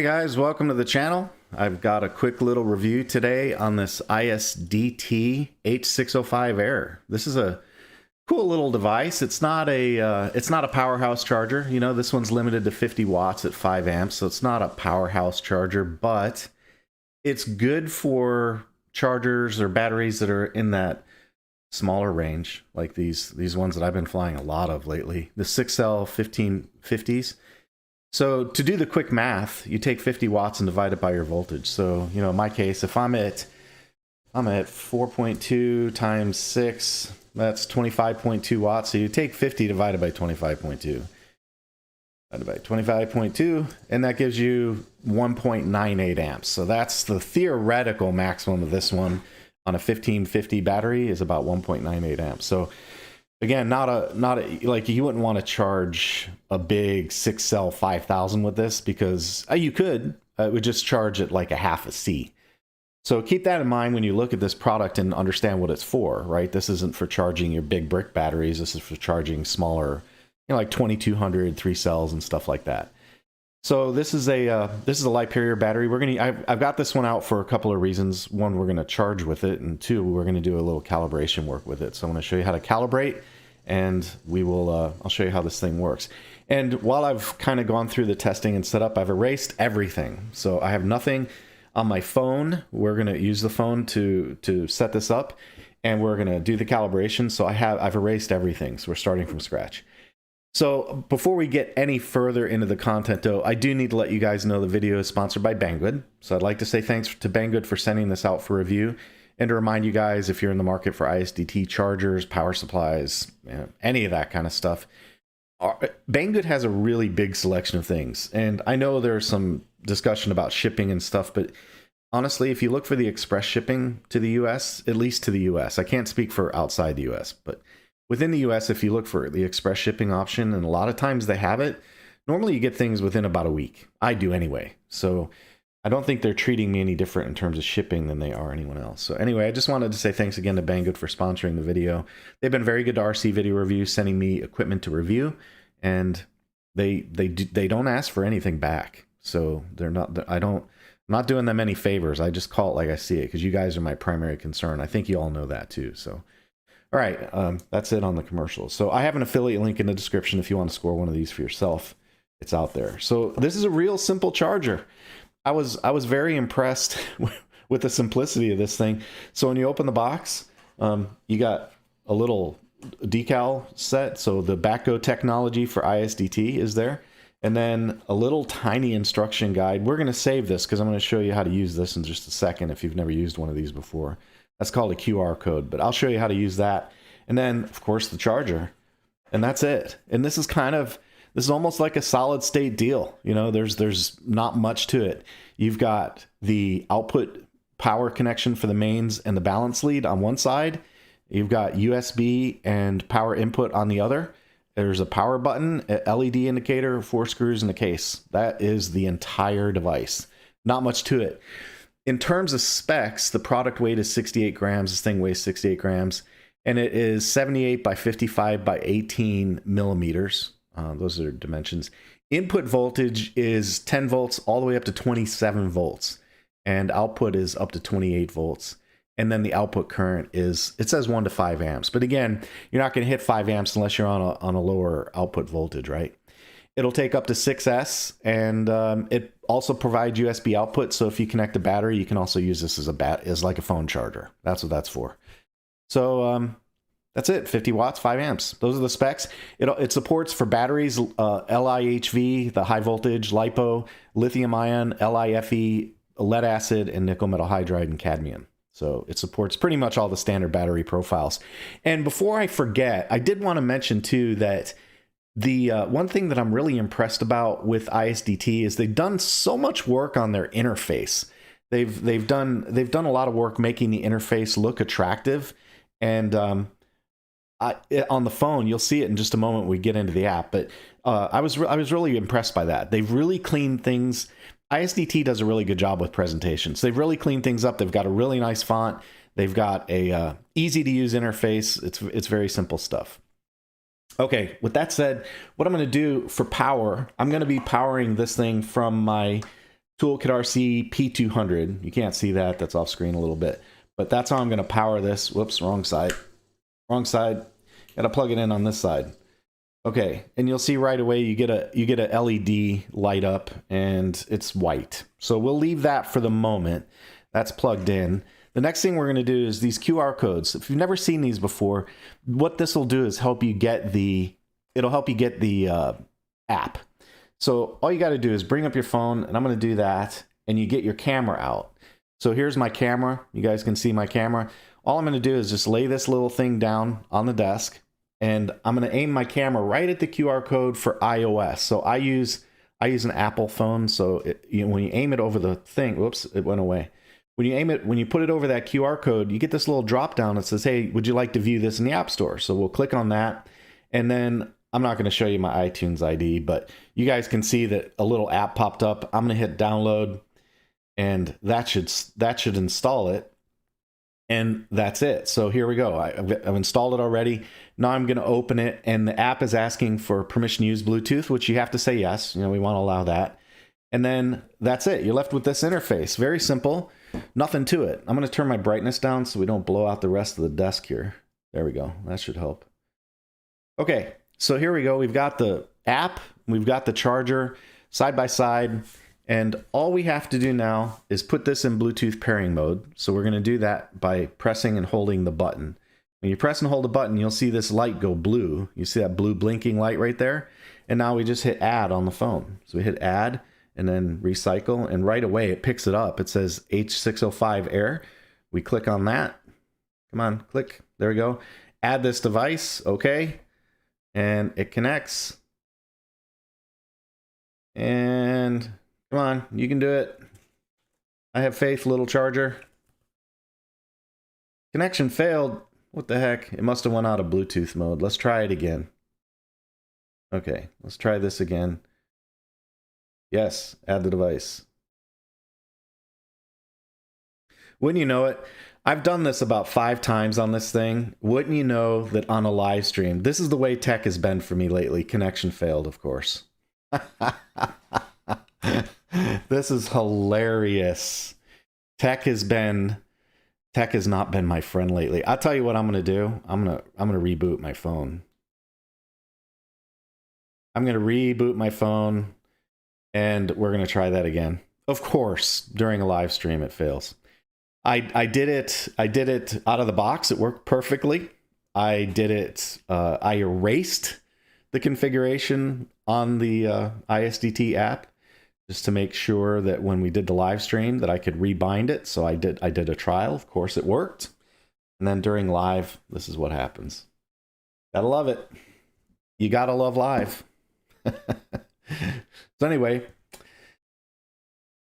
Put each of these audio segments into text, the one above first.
Hey guys, welcome to the channel. I've got a quick little review today on this ISDT H605 Air. This is a cool little device. It's not a powerhouse charger. You know, this one's limited to 50 watts at 5 amps, so it's not a powerhouse charger, but it's good for chargers or batteries that are in that smaller range, like these ones that I've been flying a lot of lately, the 6L 1550s. So to do the quick math, you take 50 watts and divide it by your voltage. So, you know, in my case, if I'm at 4.2 times 6, that's 25.2 watts. So you take 50 divided by 25.2. Divided by 25.2, and that gives you 1.98 amps. So that's the theoretical maximum of this one on a 1550 battery is about 1.98 amps. So again, not a like you wouldn't want to charge a big 6-cell 5000 with this because you could. It would just charge at like a half a C. So keep that in mind when you look at this product and understand what it's for, right? This isn't for charging your big brick batteries. This is for charging smaller, you know, like 2200 3 cells and stuff like that. So this is a LIPO battery. I've got this one out for a couple of reasons. One, we're going to charge with it, and two, we're going to do a little calibration work with it. So I'm going to show you how to calibrate, and we will I'll show you how this thing works. And while I've kind of gone through the testing and setup, I've erased everything. So I have nothing on my phone. We're going to use the phone to set this up, and we're going to do the calibration. So I've erased everything. So we're starting from scratch. So before we get any further into the content, though, I do need to let you guys know the video is sponsored by Banggood. So I'd like to say thanks to Banggood for sending this out for review, and to remind you guys, if you're in the market for ISDT chargers, power supplies, you know, any of that kind of stuff, Banggood has a really big selection of things. And I know there's some discussion about shipping and stuff, but honestly, if you look for the express shipping to the US, at least to the US, I can't speak for outside the US, but within the US, if you look for the express shipping option, and a lot of times they have it, normally you get things within about a week. I do anyway. So I don't think they're treating me any different in terms of shipping than they are anyone else. So anyway, I just wanted to say thanks again to Banggood for sponsoring the video. They've been very good to RC Video Review, sending me equipment to review, and they don't ask for anything back. So they're not, I'm not doing them any favors. I just call it like I see it, because you guys are my primary concern. I think you all know that too. So all right, that's it on the commercials. So I have an affiliate link in the description if you want to score one of these for yourself. It's out there. So this is a real simple charger. I was very impressed with the simplicity of this thing. So when you open the box, you got a little decal set. So the Backgo technology for ISDT is there. And then a little tiny instruction guide. We're going to save this because I'm going to show you how to use this in just a second if you've never used one of these before. That's called a QR code, but I'll show you how to use that. And then, of course, the charger. And that's it. And this is almost like a solid state deal. You know, there's not much to it. You've got the output power connection for the mains and the balance lead on one side. You've got USB and power input on the other. There's a power button, a LED indicator, 4 screws in the case. That is the entire device. Not much to it. In terms of specs, the product weight is 68 grams. This thing weighs 68 grams, and it is 78 by 55 by 18 millimeters. Those are dimensions. Input voltage is 10 volts all the way up to 27 volts, and output is up to 28 volts. And then the output current is, it says 1 to 5 amps. But again, you're not going to hit 5 amps unless you're on a lower output voltage, right? It'll take up to 6S, and it also provides USB output. So if you connect a battery, you can also use this as like a phone charger. That's what that's for. So that's it. 50 watts, 5 amps. Those are the specs. It supports for batteries, LIHV, the high voltage, LIPO, lithium ion, LIFE, lead acid, and nickel metal hydride and cadmium. So it supports pretty much all the standard battery profiles. And before I forget, I did want to mention too that the one thing that I'm really impressed about with ISDT is they've done so much work on their interface. They've done a lot of work making the interface look attractive, and on the phone you'll see it in just a moment when we get into the app. But I was really impressed by that. They've really cleaned things. ISDT does a really good job with presentations. They've really cleaned things up. They've got a really nice font. They've got a easy to use interface. It's very simple stuff. Okay, with that said, what I'm going to do for power, I'm going to be powering this thing from my Toolkit RC P200. You can't see that. That's off screen a little bit. But that's how I'm going to power this. Whoops, wrong side. Wrong side. Got to plug it in on this side. Okay, and you'll see right away you get a LED light up and it's white. So we'll leave that for the moment. That's plugged in. The next thing we're going to do is these QR codes. If you've never seen these before, what this will do is help you get the app. So all you got to do is bring up your phone, and I'm going to do that, and you get your camera out. So here's my camera. You guys can see my camera. All I'm going to do is just lay this little thing down on the desk, and I'm going to aim my camera right at the QR code for iOS. So I use an Apple phone, so when you aim it over the thing, whoops, it went away. When you put it over that QR code, you get this little drop down that says, hey, would you like to view this in the App Store? So we'll click on that, and then I'm not going to show you my iTunes ID, but you guys can see that a little app popped up. I'm going to hit download, and that should install it, and that's it. So here we go. I've installed it already. Now I'm going to open it, and the app is asking for permission to use Bluetooth, which you have to say yes. We want to allow that. And then that's it. You're left with this interface. Very simple. Nothing to it. I'm going to turn my brightness down so we don't blow out the rest of the desk here. There we go. That should help. Okay, so here we go. We've got the app. We've got the charger side by side. And all we have to do now is put this in Bluetooth pairing mode. So we're going to do that by pressing and holding the button. When you press and hold the button, you'll see this light go blue. You see that blue blinking light right there? And now we just hit add on the phone. So we hit add and then recycle, and right away it picks it up. It says H605 error. We click on that. Come on, click. There we go. Add this device. Okay. And it connects. And come on, you can do it. I have faith, little charger. Connection failed. What the heck? It must have went out of Bluetooth mode. Let's try it again. Okay, let's try this again. Yes, add the device. Wouldn't you know it? I've done this about 5 times on this thing. Wouldn't you know that on a live stream, this is the way tech has been for me lately. Connection failed, of course. This is hilarious. Tech has not been my friend lately. I'll tell you what I'm going to do. I'm going to reboot my phone. I'm going to reboot my phone, and we're going to try that again. Of course, during a live stream it fails. I did it out of the box. It worked perfectly. I erased the configuration on the ISDT app just to make sure that when we did the live stream that I could rebind it. So I did a trial. Of course it worked. And then during live, this is what happens. Gotta love it. You gotta love live. So anyway,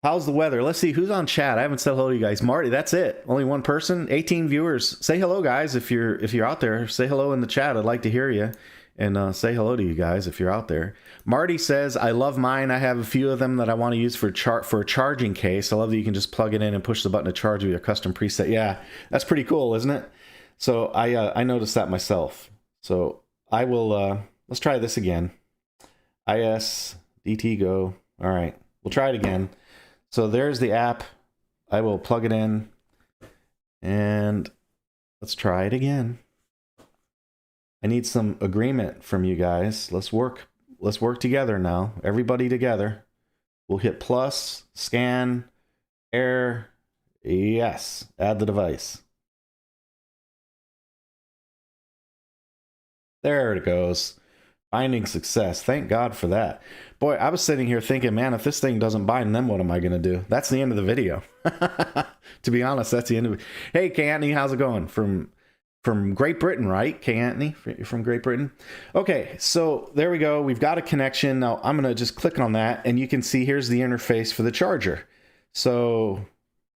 how's the weather? Let's see who's on chat. I haven't said hello to you guys. Marty, that's it. Only one person, 18 viewers. Say hello, guys. If you're out there, say hello in the chat. I'd like to hear you. And say hello to you guys if you're out there. Marty says, I love mine. I have a few of them that I want to use for a charging case. I love that you can just plug it in and push the button to charge with your custom preset. Yeah, that's pretty cool, isn't it? So I noticed that myself. So I will, let's try this again. ISDT go. All right, we'll try it again. So there's the app. I will plug it in and let's try it again. I need some agreement from you guys. Let's work together now. Everybody together. We'll hit plus, scan, error, yes, add the device. There it goes. Binding success. Thank God for that. Boy, I was sitting here thinking, man, if this thing doesn't bind, then what am I going to do? That's the end of the video. To be honest, that's the end of it. Hey, K. Anthony, how's it going? From Great Britain, right? K. Anthony, you're from Great Britain. Okay, so there we go. We've got a connection. Now I'm going to just click on that, and you can see here's the interface for the charger. So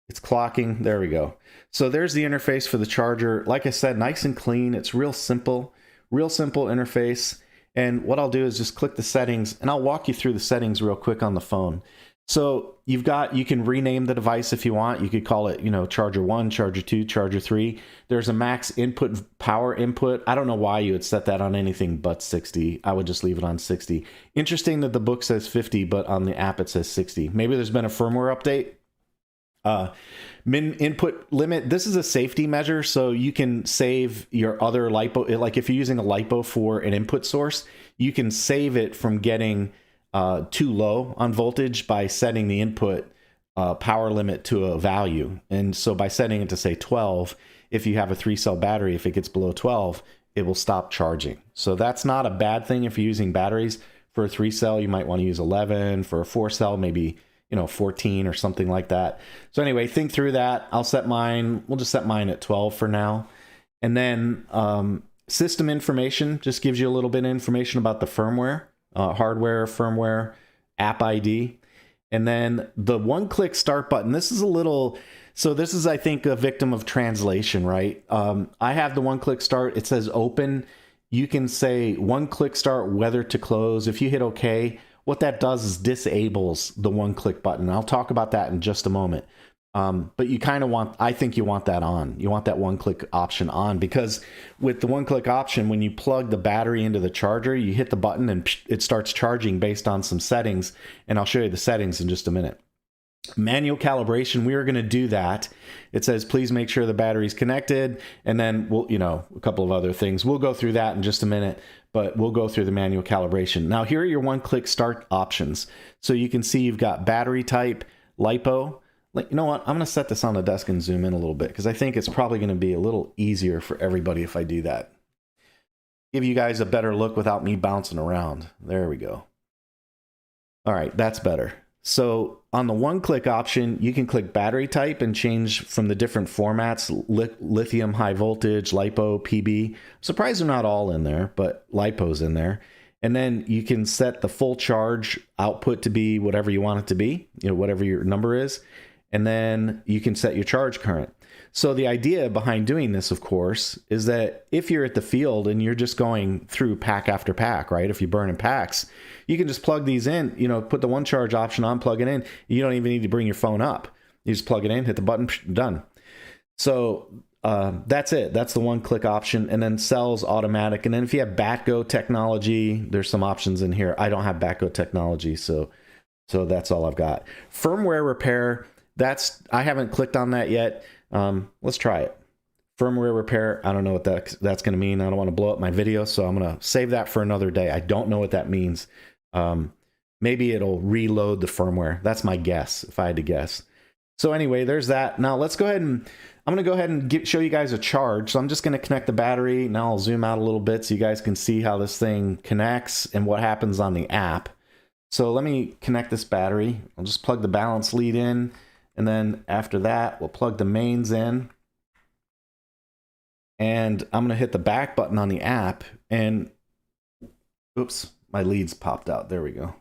it's clocking. There we go. So there's the interface for the charger. Like I said, nice and clean. It's real simple interface. And what I'll do is just click the settings, and I'll walk you through the settings real quick on the phone. So you can rename the device if you want. You could call it, charger 1, charger 2, charger 3. There's a max power input. I don't know why you would set that on anything but 60. I would just leave it on 60. Interesting that the book says 50, but on the app it says 60. Maybe there's been a firmware update. Min input limit. This is a safety measure, so you can save your other LiPo. Like if you're using a LiPo for an input source, you can save it from getting too low on voltage by setting the input power limit to a value. And so by setting it to say 12, if you have a 3-cell battery, if it gets below 12, it will stop charging. So that's not a bad thing if you're using batteries. For a 3-cell, you might want to use 11. For a 4-cell, maybe 14 or something like that. So anyway, think through that. We'll just set mine at 12 for now. And then system information just gives you a little bit of information about the firmware. Hardware, firmware, app ID, and then the one-click start button. This is I think a victim of translation, right? I have the one-click start. It says open. You can say one-click start, whether to close. If you hit OK, what that does is disables the one-click button. I'll talk about that in just a moment. But you kind of I think you want that on. You want that one-click option on, because with the one-click option, when you plug the battery into the charger, you hit the button and it starts charging based on some settings. And I'll show you the settings in just a minute. Manual calibration, we are going to do that. It says, please make sure the battery's connected. And then we'll, a couple of other things. We'll go through that in just a minute, but we'll go through the manual calibration. Now, here are your one-click start options. So you can see you've got battery type, LiPo. You know what? I'm going to set this on the desk and zoom in a little bit, because I think it's probably going to be a little easier for everybody if I do that. Give you guys a better look without me bouncing around. There we go. All right, that's better. So on the one-click option, you can click battery type and change from the different formats: lithium, high voltage, LiPo, PB. I'm surprised they're not all in there, but LiPo's in there. And then you can set the full charge output to be whatever you want it to be, whatever your number is. And then you can set your charge current. So the idea behind doing this, of course, is that if you're at the field and you're just going through pack after pack, right? If you burn in packs, you can just plug these in, put the one charge option on, plug it in. You don't even need to bring your phone up. You just plug it in, hit the button, done. So that's it. That's the one-click option. And then cells automatic. And then if you have BATGO technology, there's some options in here. I don't have BATGO technology, so that's all I've got. Firmware repair. I haven't clicked on that yet. Let's try it. Firmware repair. I don't know what that's going to mean. I don't want to blow up my video, so I'm going to save that for another day. I don't know what that means. Maybe it'll reload the firmware. That's my guess, if I had to guess. So anyway, there's that. Now let's go ahead and I'm going to go ahead and show you guys a charge. So I'm just going to connect the battery. Now I'll zoom out a little bit so you guys can see how this thing connects and what happens on the app. So let me connect this battery. I'll just plug the balance lead in. And then after that, we'll plug the mains in. And I'm going to hit the back button on the app. And oops, my leads popped out. There we go.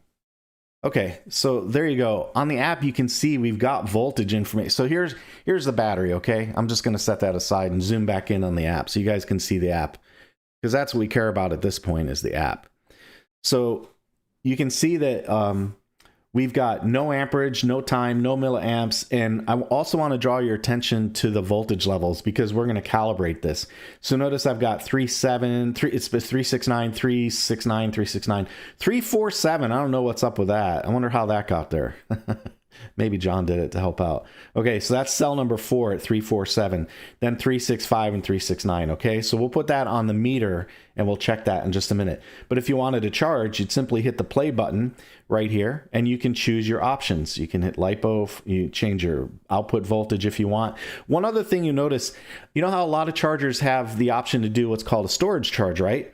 Okay, so there you go. On the app, you can see we've got voltage information. So here's the battery, okay? I'm just going to set that aside and zoom back in on the app so you guys can see the app, because that's what we care about at this point, is the app. So you can see that we've got no amperage, no time, no milliamps. And I also want to draw your attention to the voltage levels, because we're going to calibrate this. So notice I've got 3.7, it's 369, 369, 369, 347. I don't know what's up with that. I wonder how that got there. Maybe John did it to help out. Okay, so that's cell number 4 at 347, then 365 and 369. Okay, so we'll put that on the meter and we'll check that in just a minute. But if you wanted to charge, you'd simply hit the play button right here and you can choose your options. You can hit LiPo, you change your output voltage if you want. One other thing you notice, you know how a lot of chargers have the option to do what's called a storage charge, right?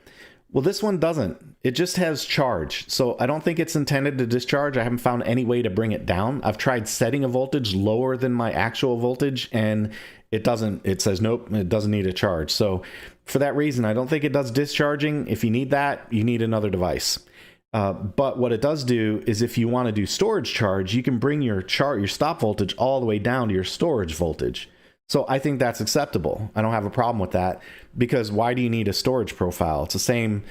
Well, this one doesn't. It just has charge. So I don't think it's intended to discharge. I haven't found any way to bring it down. I've tried setting a voltage lower than my actual voltage and it doesn't. It says, nope, it doesn't need a charge. So for that reason, I don't think it does discharging. If you need that, you need another device. But what it does do is if you want to do storage charge, you can bring your stop voltage all the way down to your storage voltage. So I think that's acceptable. I don't have a problem with that, because why do you need a storage profile? It's the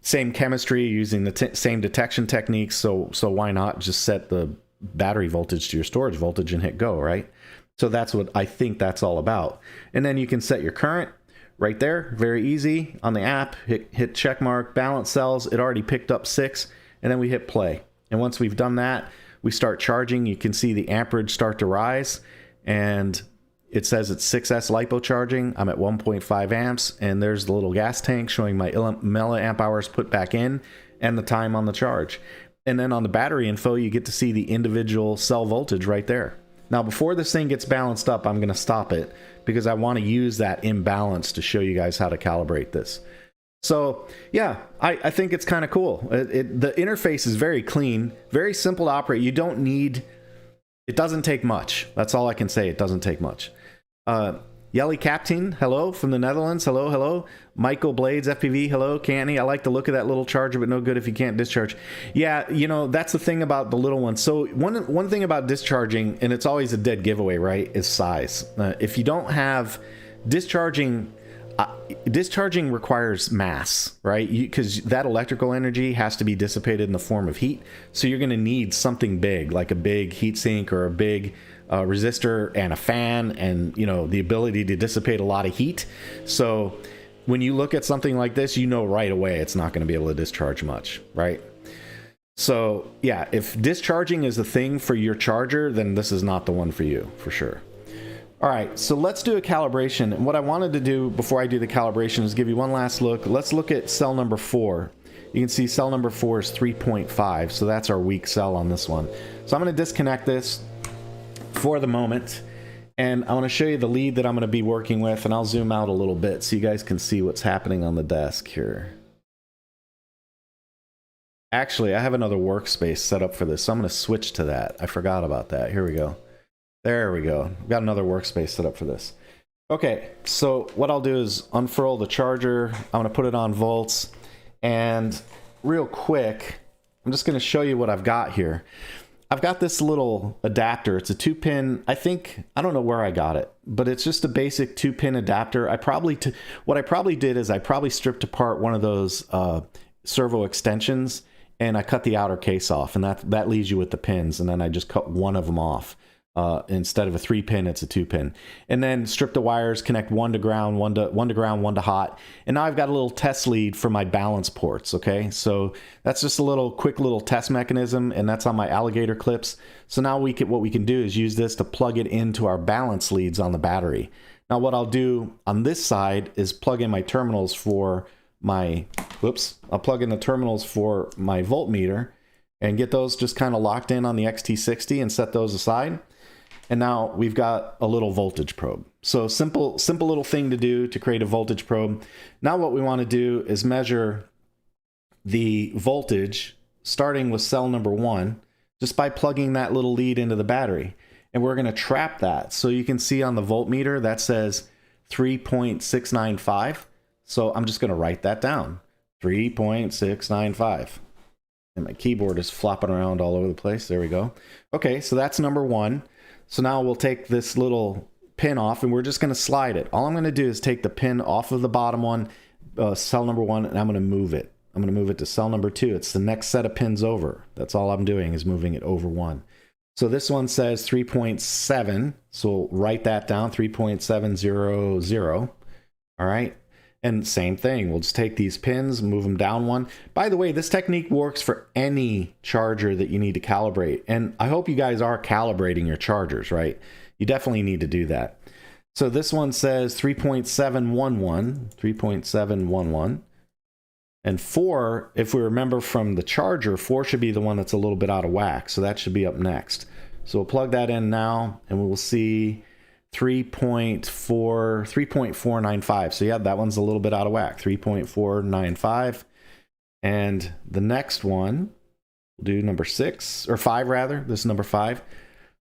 same chemistry, using the same detection techniques. So why not just set the battery voltage to your storage voltage and hit go, right? So that's what I think that's all about. And then you can set your current right there, very easy on the app. Hit check mark, balance cells. It already picked up 6, and then we hit play. And once we've done that, we start charging. You can see the amperage start to rise, and it says it's 6S LiPo charging. I'm at 1.5 amps, and there's the little gas tank showing my milliamp hours put back in and the time on the charge. And then on the battery info, you get to see the individual cell voltage right there. Now, before this thing gets balanced up, I'm going to stop it because I want to use that imbalance to show you guys how to calibrate this. So yeah, I think it's kind of cool. The interface is very clean, very simple to operate. You don't need, it doesn't take much. That's all I can say. It doesn't take much. Yelly Captain, hello from the Netherlands. Hello, hello. Michael Blades, FPV, hello. Canny, I like the look of that little charger, but no good if you can't discharge. Yeah, you know, that's the thing about the little ones. So one thing about discharging, and it's always a dead giveaway, right, is size. If you don't have discharging requires mass, right? Because that electrical energy has to be dissipated in the form of heat. So you're going to need something big, like a big heat sink or a big resistor and a fan, and you know, the ability to dissipate a lot of heat. So when you look at something like this, you know right away it's not going to be able to discharge much, right? So yeah, if discharging is the thing for your charger, then this is not the one for you, for sure. All right, so let's do a calibration. And what I wanted to do before I do the calibration is give you one last look. Let's look at cell number 4. You can see cell number 4 is 3.5, so that's our weak cell on this one. So I'm going to disconnect this for the moment, and I want to show you the lead that I'm going to be working with, and I'll zoom out a little bit so you guys can see what's happening on the desk here. Actually, I have another workspace set up for this, so I'm going to switch to that. I forgot about that. Here we go. There we go. I've got another workspace set up for this. Okay, so what I'll do is unfurl the charger. I'm going to put it on volts, and real quick, I'm just going to show you what I've got here. I've got this little adapter. It's a 2-pin. I don't know where I got it, but it's just a basic 2-pin adapter. What I probably did is I probably stripped apart one of those servo extensions, and I cut the outer case off, and that leaves you with the pins, and then I just cut one of them off. Instead of a 3-pin, it's a 2-pin, and then strip the wires, connect one to ground, one to ground, one to hot, and now I've got a little test lead for my balance ports. Okay, so that's just a quick little test mechanism, and that's on my alligator clips. So now what we can do is use this to plug it into our balance leads on the battery. Now what I'll do on this side is plug in my terminals for my I'll plug in the terminals for my voltmeter and get those just kind of locked in on the XT60 and set those aside. And now we've got a little voltage probe. So simple little thing to do to create a voltage probe. Now what we want to do is measure the voltage starting with cell number 1 just by plugging that little lead into the battery. And we're going to trap that. So you can see on the voltmeter that says 3.695. So I'm just going to write that down. 3.695. And my keyboard is flopping around all over the place. There we go. Okay, so that's number 1. So now we'll take this little pin off, and we're just going to slide it. All I'm going to do is take the pin off of the bottom one, cell number 1, and I'm going to move it. I'm going to move it to cell number 2. It's the next set of pins over. That's all I'm doing is moving it over 1. So this one says 3.7. So we'll write that down, 3.700. All right. And same thing, we'll just take these pins, move them down 1. By the way, this technique works for any charger that you need to calibrate. And I hope you guys are calibrating your chargers, right? You definitely need to do that. So this one says 3.711, 3.711. And 4, if we remember from the charger, 4 should be the one that's a little bit out of whack. So that should be up next. So we'll plug that in now, and we will see 3.495. So yeah, that one's a little bit out of whack. 3.495. And the next one, we'll do number 6 or 5 rather. This is number 5.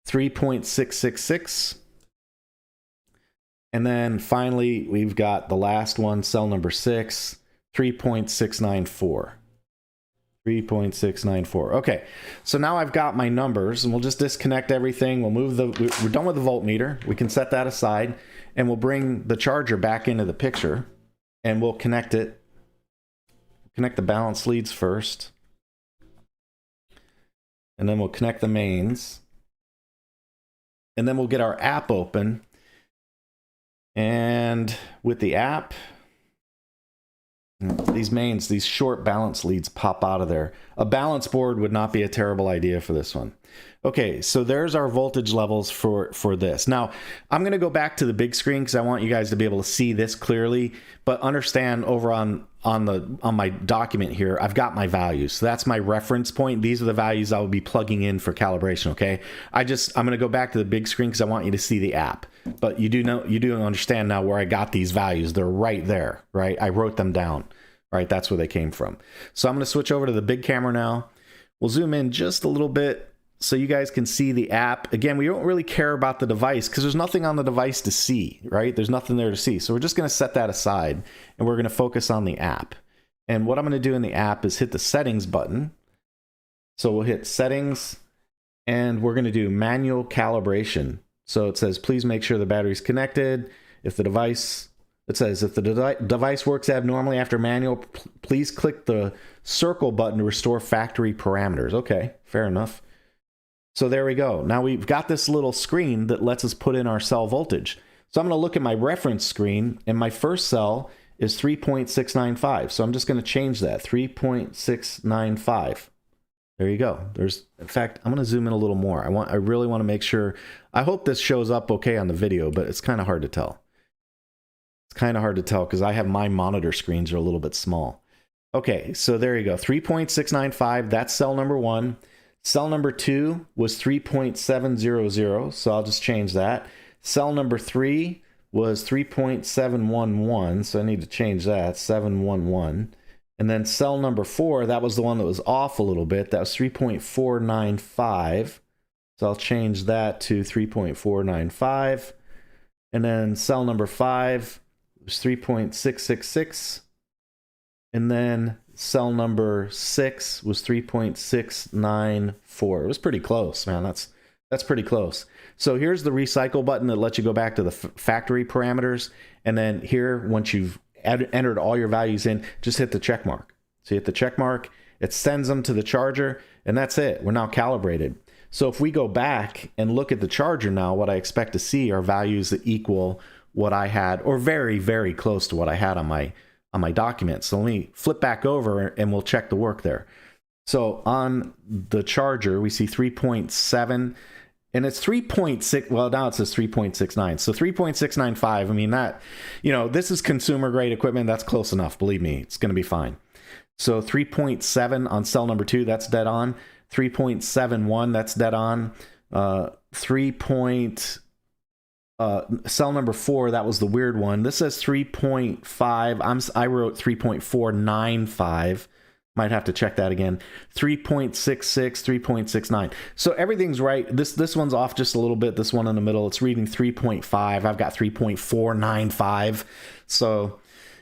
3.666. And then finally, we've got the last one, cell number 6, 3.694. 3.694. Okay, so now I've got my numbers, and we'll just disconnect everything. We'll move we're done with the voltmeter. We can set that aside, and we'll bring the charger back into the picture, and we'll connect it. Connect the balance leads first. and then we'll connect the mains, and then we'll get our app open. And with the app, these mains, these short balance leads pop out of there. A balance board would not be a terrible idea for this one. Okay, so there's our voltage levels for this. Now, I'm going to go back to the big screen because I want you guys to be able to see this clearly, but understand over on my document here, I've got my values. So that's my reference point. These are the values I will be plugging in for calibration, okay? I'm going to go back to the big screen because I want you to see the app. But you do understand now where I got these values. They're right there, right? I wrote them down, right? That's where they came from. So I'm going to switch over to the big camera now. We'll zoom in just a little bit so you guys can see the app. Again, we don't really care about the device because there's nothing on the device to see, right? There's nothing there to see. So we're just going to set that aside and we're going to focus on the app. And what I'm going to do in the app is hit the settings button. So we'll hit settings and we're going to do manual calibration. So it says, please make sure the battery's connected. If the device, it says, if the device works abnormally after manual, please click the circle button to restore factory parameters. Okay, fair enough. So there we go. Now we've got this little screen that lets us put in our cell voltage. So I'm going to look at my reference screen and my first cell is 3.695. So I'm just going to change that, 3.695. There you go. In fact, I'm going to zoom in a little more. I really want to make sure. I hope this shows up okay on the video, but it's kind of hard to tell. It's kind of hard to tell because I have my monitor screens are a little bit small. Okay, so there you go. 3.695. That's cell number 1. Cell number 2 was 3.700, so I'll just change that. Cell number 3 was 3.711, so I need to change that, 711. And then cell number 4, that was the one that was off a little bit. That was 3.495, so I'll change that to 3.495. And then cell number 5 was 3.666. And then cell number 6 was 3.694. It was pretty close, man. That's pretty close. So here's the recycle button that lets you go back to the factory parameters. And then here, once you've entered all your values in, just hit the check mark. So you hit the check mark, it sends them to the charger, and that's it. We're now calibrated. So if we go back and look at the charger now, what I expect to see are values that equal what I had, or very, very close to what I had on my document. So let me flip back over and we'll check the work there. So on the charger, we see 3.7 and it's 3.6. Well, now it says 3.69. So 3.695. I mean, that, this is consumer grade equipment. That's close enough. Believe me, it's going to be fine. So 3.7 on cell number 2, that's dead on. 3.71, that's dead on. Cell number 4, that was the weird one. This says 3.5. I wrote 3.495. Might have to check that again. 3.66, 3.69. So everything's right. This one's off just a little bit. This one in the middle, it's reading 3.5. I've got 3.495. So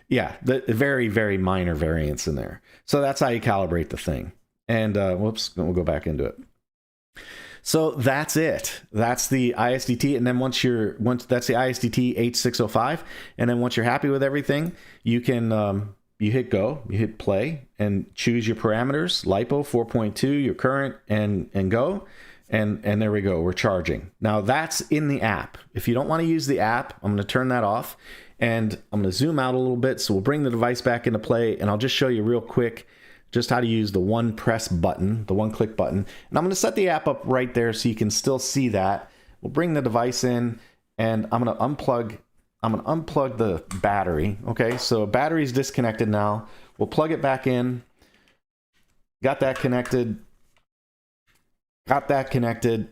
yeah, the very, very minor variance in there. So that's how you calibrate the thing. And whoops, we'll go back into it. So that's it. That's the ISDT. And then once that's the ISDT H605. And then once you're happy with everything, you can, you hit go, you hit play and choose your parameters, LIPO 4.2, your current and go. And there we go. We're charging. Now that's in the app. If you don't want to use the app, I'm going to turn that off and I'm going to zoom out a little bit. So we'll bring the device back into play and I'll just show you real quick just how to use the one press button, the one click button. And I'm going to set the app up right there so you can still see that. We'll bring the device in and I'm going to unplug the battery. Okay, so battery's disconnected now. We'll plug it back in. Got that connected.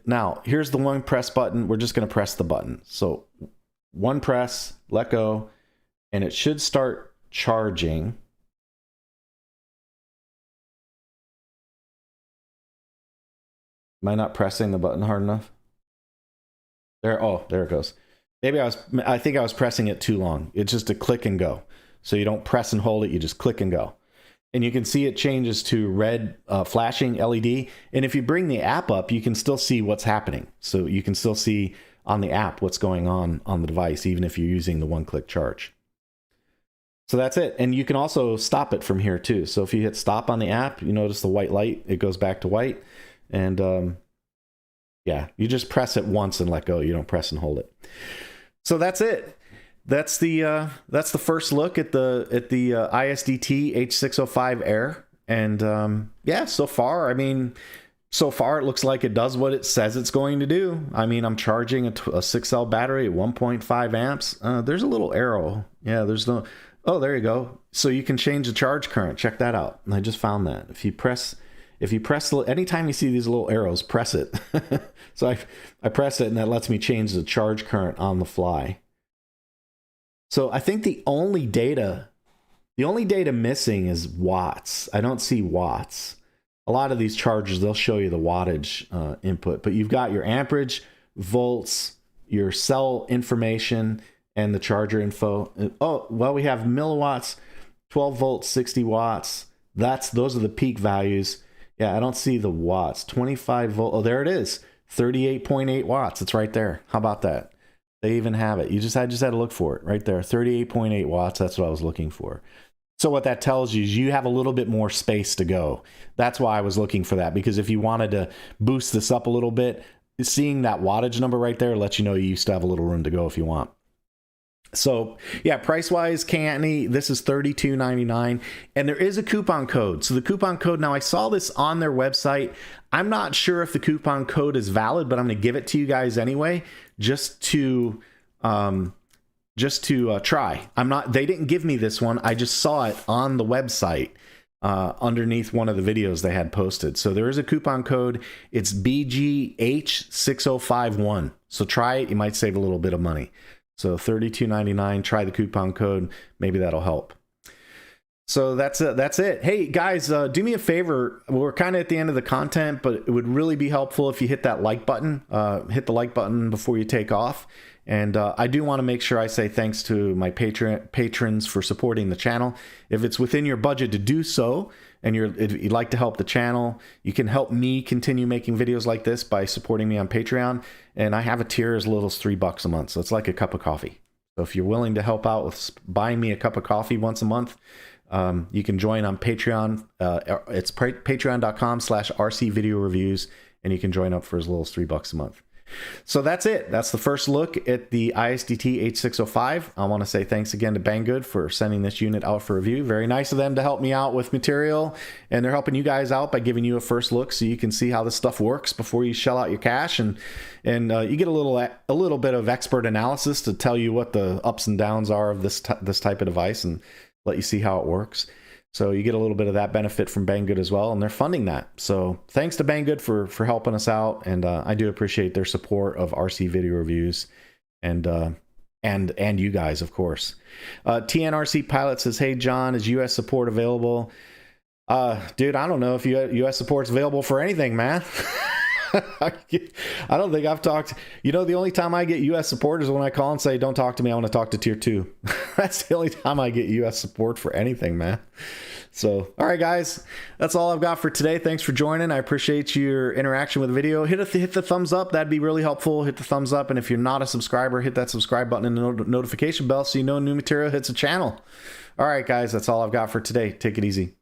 Now, here's the one press button. We're just going to press the button. So one press, let go, and it should start charging. Am I not pressing the button hard enough? There it goes. Maybe I think I was pressing it too long. It's just a click and go. So you don't press and hold it, you just click and go. And you can see it changes to red flashing LED. And if you bring the app up, you can still see what's happening. So you can still see on the app what's going on the device, even if you're using the one-click charge. So that's it. And you can also stop it from here too. So if you hit stop on the app, you notice the white light, it goes back to white. And yeah, you just press it once and let go. You don't press and hold it. So that's it. That's the first look at the ISDT H605 Air. And yeah, so far, I mean, so far it looks like it does what it says it's going to do. I mean, I'm charging a 6 cell battery at 1.5 amps. There's a little arrow. Yeah, there's no. Oh, there you go. So you can change the charge current. Check that out. I just found that. If you press anytime you see these little arrows, press it. So I press it and that lets me change the charge current on the fly. So I think the only data missing is watts. I don't see watts. A lot of these chargers, they'll show you the wattage input, but you've got your amperage, volts, your cell information, and the charger info. Oh, well, we have milliwatts, 12 volts, 60 watts. Those are the peak values. Yeah, I don't see the watts. 25 volt. Oh, there it is. 38.8 watts. It's right there. How about that? They even have it. I just had to look for it right there. 38.8 watts. That's what I was looking for. So what that tells you is you have a little bit more space to go. That's why I was looking for that, because if you wanted to boost this up a little bit, seeing that wattage number right there lets you know you used to have a little room to go if you want. So yeah, price-wise, Canny, this is $32.99, and there is a coupon code. So the coupon code, now I saw this on their website. I'm not sure if the coupon code is valid, but I'm going to give it to you guys anyway, just to try. They didn't give me this one. I just saw it on the website underneath one of the videos they had posted. So there is a coupon code. It's BGH60551. So try it. You might save a little bit of money. So $32.99, try the coupon code. Maybe that'll help. So that's it. Hey guys, do me a favor. We're kind of at the end of the content, but it would really be helpful if you hit that like button. Hit the like button before you take off. And I do want to make sure I say thanks to my patrons for supporting the channel. If it's within your budget to do so, and if you'd like to help the channel, you can help me continue making videos like this by supporting me on Patreon. And I have a tier as little as $3 a month. So it's like a cup of coffee. So if you're willing to help out with buying me a cup of coffee once a month, you can join on Patreon. It's patreon.com/RC video reviews. And you can join up for as little as $3 a month. So that's it. That's the first look at the ISDT H605. I want to say thanks again to Banggood for sending this unit out for review. Very nice of them to help me out with material, and they're helping you guys out by giving you a first look so you can see how this stuff works before you shell out your cash, and you get a little bit of expert analysis to tell you what the ups and downs are of this type of device and let you see how it works. So you get a little bit of that benefit from Banggood as well, and they're funding that. So thanks to Banggood for helping us out, and I do appreciate their support of RC video reviews, and you guys, of course. TNRC Pilot says, "Hey John, is US support available?" Dude, I don't know if US support's available for anything, man. I don't think I've talked. You know, the only time I get US support is when I call and say, "Don't talk to me. I want to talk to tier 2." That's the only time I get US support for anything, man. So, all right, guys, that's all I've got for today. Thanks for joining. I appreciate your interaction with the video. Hit the thumbs up. That'd be really helpful. Hit the thumbs up. And if you're not a subscriber, hit that subscribe button and the notification bell so you know new material hits the channel. All right, guys, that's all I've got for today. Take it easy.